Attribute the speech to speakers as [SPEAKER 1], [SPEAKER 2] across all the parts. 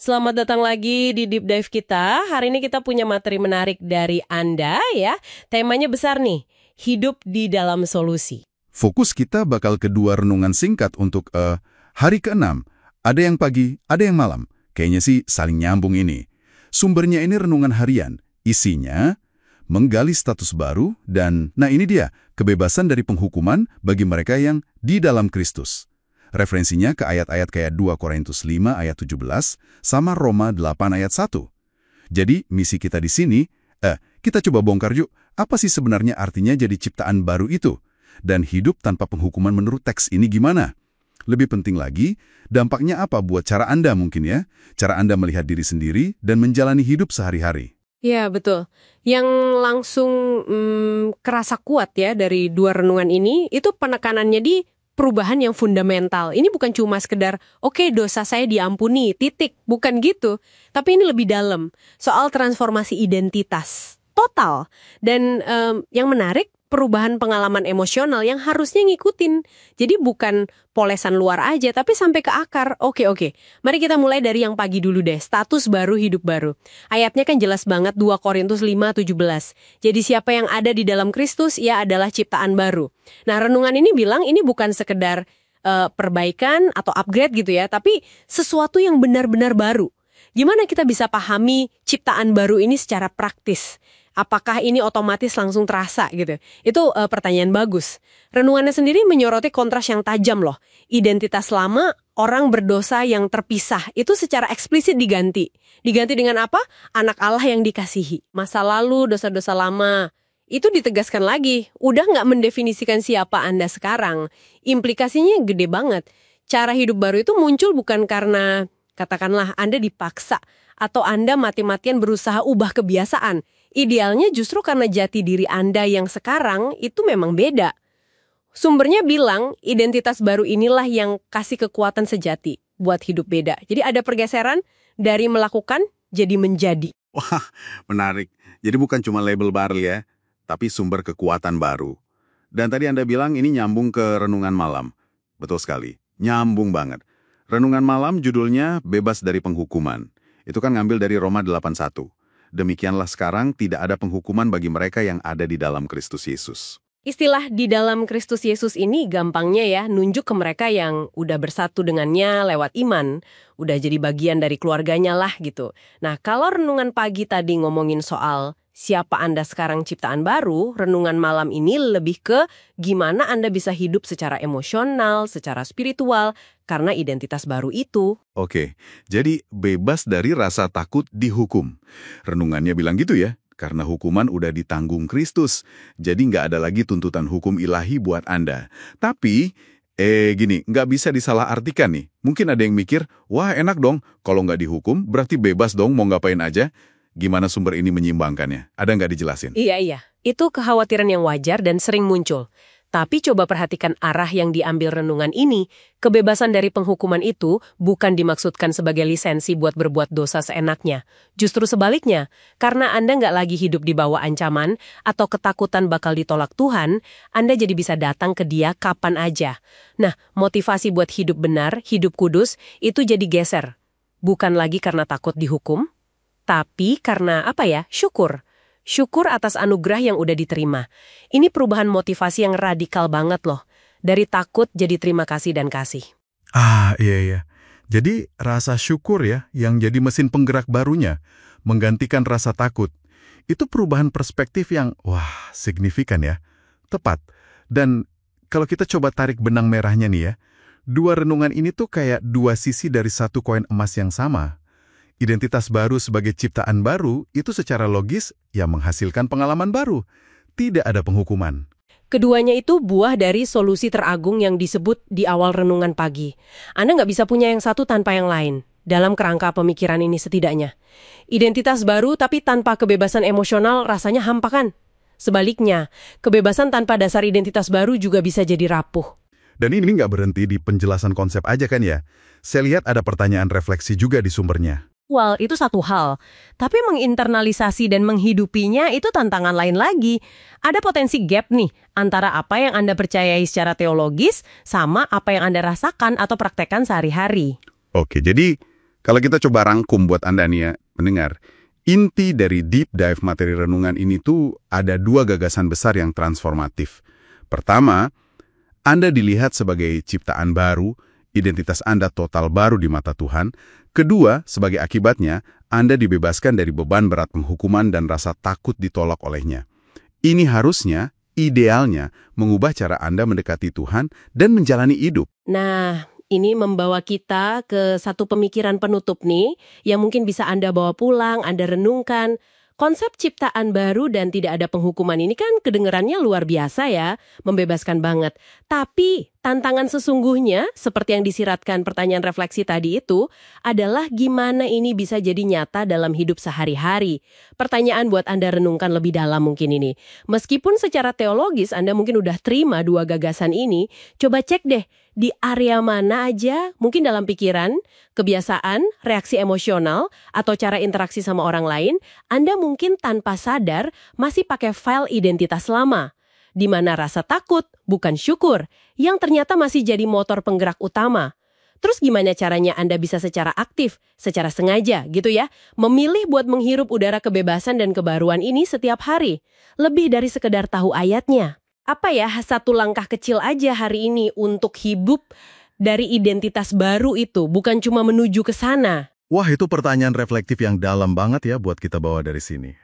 [SPEAKER 1] Selamat datang lagi di Deep Dive kita. Hari ini kita punya materi menarik dari Anda ya. Temanya besar nih, hidup di dalam solusi.
[SPEAKER 2] Fokus kita bakal ke dua renungan singkat untuk hari ke-6. Ada yang pagi, ada yang malam. Kayaknya sih saling nyambung ini. Sumbernya ini renungan harian. Isinya menggali status baru dan, nah ini dia, kebebasan dari penghukuman bagi mereka yang di dalam Kristus. Referensinya ke ayat-ayat kayak 2 Korintus 5 ayat 17 sama Roma 8 ayat 1. Jadi misi kita di sini, kita coba bongkar yuk, apa sih sebenarnya artinya jadi ciptaan baru itu? Dan hidup tanpa penghukuman menurut teks ini gimana? Lebih penting lagi, dampaknya apa buat cara Anda mungkin ya? Cara Anda melihat diri sendiri dan menjalani hidup sehari-hari.
[SPEAKER 1] Ya, betul. Yang langsung kerasa kuat ya dari dua renungan ini, itu penekanannya di perubahan yang fundamental. Ini bukan cuma sekedar, oke, dosa saya diampuni, titik. Bukan gitu. Tapi ini lebih dalam. Soal transformasi identitas. Total. Dan yang menarik, perubahan pengalaman emosional yang harusnya ngikutin. Jadi bukan polesan luar aja, tapi sampai ke akar. Oke. Mari kita mulai dari yang pagi dulu deh. Status baru, hidup baru. Ayatnya kan jelas banget 2 Korintus 5:17. Jadi siapa yang ada di dalam Kristus, ia adalah ciptaan baru. Nah, renungan ini bilang ini bukan sekedar perbaikan atau upgrade gitu ya, tapi sesuatu yang benar-benar baru. Gimana kita bisa pahami ciptaan baru ini secara praktis? Apakah ini otomatis langsung terasa gitu? Itu pertanyaan bagus. Renungannya sendiri menyoroti kontras yang tajam loh. Identitas lama, orang berdosa yang terpisah, itu secara eksplisit diganti. Diganti dengan apa? Anak Allah yang dikasihi. Masa lalu, dosa-dosa lama. Itu ditegaskan lagi. Udah nggak mendefinisikan siapa Anda sekarang. Implikasinya gede banget. Cara hidup baru itu muncul bukan karena, katakanlah, Anda dipaksa. Atau Anda mati-matian berusaha ubah kebiasaan. Idealnya justru karena jati diri Anda yang sekarang itu memang beda. Sumbernya bilang identitas baru inilah yang kasih kekuatan sejati buat hidup beda. Jadi ada pergeseran dari melakukan jadi menjadi.
[SPEAKER 3] Wah, menarik. Jadi bukan cuma label baru ya, tapi sumber kekuatan baru. Dan tadi Anda bilang ini nyambung ke renungan malam. Betul sekali, nyambung banget. Renungan malam judulnya Bebas dari Penghukuman. Itu kan ngambil dari Roma 8:1. Demikianlah sekarang tidak ada penghukuman bagi mereka yang ada di dalam Kristus Yesus.
[SPEAKER 1] Istilah di dalam Kristus Yesus ini gampangnya ya nunjuk ke mereka yang udah bersatu dengannya lewat iman, udah jadi bagian dari keluarganya lah gitu. Nah, kalau renungan pagi tadi ngomongin soal siapa Anda sekarang ciptaan baru, renungan malam ini lebih ke gimana Anda bisa hidup secara emosional, secara spiritual, karena identitas baru itu.
[SPEAKER 3] Oke, jadi bebas dari rasa takut dihukum. Renungannya bilang gitu ya, karena hukuman udah ditanggung Kristus. Jadi nggak ada lagi tuntutan hukum ilahi buat Anda. Tapi, gini, nggak bisa disalahartikan nih. Mungkin ada yang mikir, wah enak dong, kalau nggak dihukum berarti bebas dong mau ngapain aja. Gimana sumber ini menyimbangkannya? Ada nggak dijelasin?
[SPEAKER 1] Iya. Itu kekhawatiran yang wajar dan sering muncul. Tapi coba perhatikan arah yang diambil renungan ini. Kebebasan dari penghukuman itu bukan dimaksudkan sebagai lisensi buat berbuat dosa seenaknya. Justru sebaliknya, karena Anda nggak lagi hidup di bawah ancaman atau ketakutan bakal ditolak Tuhan, Anda jadi bisa datang ke Dia kapan aja. Nah, motivasi buat hidup benar, hidup kudus, itu jadi geser. Bukan lagi karena takut dihukum, tapi karena syukur. Syukur atas anugerah yang udah diterima. Ini perubahan motivasi yang radikal banget loh. Dari takut jadi terima kasih dan kasih.
[SPEAKER 2] Iya. Jadi rasa syukur ya yang jadi mesin penggerak barunya, menggantikan rasa takut. Itu perubahan perspektif yang, signifikan ya. Tepat. Dan kalau kita coba tarik benang merahnya nih ya, dua renungan ini tuh kayak dua sisi dari satu koin emas yang sama. Identitas baru sebagai ciptaan baru itu secara logis ya menghasilkan pengalaman baru. Tidak ada penghukuman.
[SPEAKER 1] Keduanya itu buah dari solusi teragung yang disebut di awal renungan pagi. Anda nggak bisa punya yang satu tanpa yang lain. Dalam kerangka pemikiran ini setidaknya. Identitas baru tapi tanpa kebebasan emosional rasanya hampa kan? Sebaliknya, kebebasan tanpa dasar identitas baru juga bisa jadi rapuh.
[SPEAKER 2] Dan ini nggak berhenti di penjelasan konsep aja kan ya? Saya lihat ada pertanyaan refleksi juga di sumbernya.
[SPEAKER 1] Well, itu satu hal. Tapi menginternalisasi dan menghidupinya itu tantangan lain lagi. Ada potensi gap nih antara apa yang Anda percayai secara teologis sama apa yang Anda rasakan atau praktekkan sehari-hari.
[SPEAKER 2] Oke, jadi Kalau kita coba rangkum buat Anda nih ya, pendengar, inti dari deep dive materi renungan ini tuh ada 2 gagasan besar yang transformatif. Pertama, Anda dilihat sebagai ciptaan baru, identitas Anda total baru di mata Tuhan. Kedua, sebagai akibatnya, Anda dibebaskan dari beban berat penghukuman dan rasa takut ditolak olehnya. Ini harusnya, idealnya, mengubah cara Anda mendekati Tuhan dan menjalani hidup.
[SPEAKER 1] Nah, ini membawa kita ke satu pemikiran penutup nih, yang mungkin bisa Anda bawa pulang, Anda renungkan. Konsep ciptaan baru dan tidak ada penghukuman ini kan kedengerannya luar biasa ya, membebaskan banget. Tapi tantangan sesungguhnya, seperti yang disiratkan pertanyaan refleksi tadi itu, adalah gimana ini bisa jadi nyata dalam hidup sehari-hari. Pertanyaan buat Anda renungkan lebih dalam mungkin ini. Meskipun secara teologis Anda mungkin udah terima 2 gagasan ini, coba cek deh di area mana aja, mungkin dalam pikiran, kebiasaan, reaksi emosional, atau cara interaksi sama orang lain, Anda mungkin tanpa sadar masih pakai file identitas lama, di mana rasa takut, bukan syukur, yang ternyata masih jadi motor penggerak utama. Terus gimana caranya Anda bisa secara aktif, secara sengaja gitu ya, memilih buat menghirup udara kebebasan dan kebaruan ini setiap hari, lebih dari sekedar tahu ayatnya. Apa ya, satu langkah kecil aja hari ini untuk hidup dari identitas baru itu, bukan cuma menuju ke sana.
[SPEAKER 3] Wah, itu pertanyaan reflektif yang dalam banget ya buat kita bawa dari sini.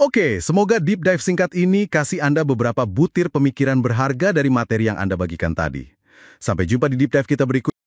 [SPEAKER 3] Oke, semoga deep dive singkat ini kasih Anda beberapa butir pemikiran berharga dari materi yang Anda bagikan tadi. Sampai jumpa di deep dive kita berikutnya.